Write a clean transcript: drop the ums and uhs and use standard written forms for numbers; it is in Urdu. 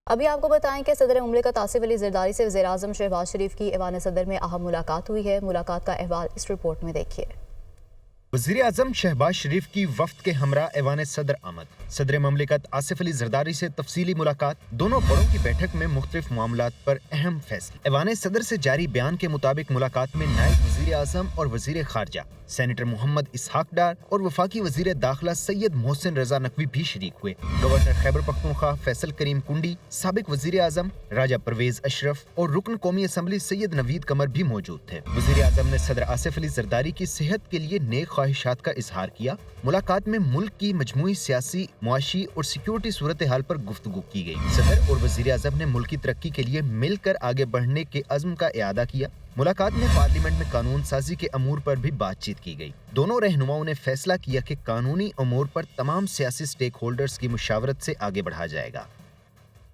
ابھی آپ کو بتائیں کہ صدر مملکت آصف علی زرداری سے وزیر اعظم شہباز شریف کی ایوان صدر میں اہم ملاقات ہوئی ہے۔ ملاقات کا احوال اس رپورٹ میں دیکھیے۔ وزیر اعظم شہباز شریف کی وفد کے ہمراہ ایوان صدر آمد۔ صدر مملکت آصف علی زرداری سے تفصیلی ملاقات۔ دونوں بڑوں کی بیٹھک میں مختلف معاملات پر اہم فیصلے۔ ایوان صدر سے جاری بیان کے مطابق ملاقات میں نائب وزیر اعظم اور وزیر خارجہ سینیٹر محمد اسحاق ڈار اور وفاقی وزیر داخلہ سید محسن رضا نقوی بھی شریک ہوئے۔ گورنر خیبر پختونخوا فیصل کریم کنڈی، سابق وزیر اعظم راجہ پرویز اشرف اور رکن قومی اسمبلی سید نوید قمر بھی موجود تھے۔ وزیر اعظم نے صدر آصف علی زرداری کی صحت کے لیے نیک خواہشات کا اظہار کیا۔ ملاقات میں ملک کی مجموعی سیاسی، معاشی اور سیکیورٹی صورتحال پر گفتگو کی گئی۔ صدر اور وزیر اعظم نے ملکی ترقی کے لیے مل کر آگے بڑھنے کے عزم کا اعادہ کیا۔ ملاقات میں پارلیمنٹ میں قانون سازی کے امور پر بھی بات چیت کی گئی۔ دونوں رہنماؤں نے فیصلہ کیا کہ قانونی امور پر تمام سیاسی سٹیک ہولڈرز کی مشاورت سے آگے بڑھا جائے گا۔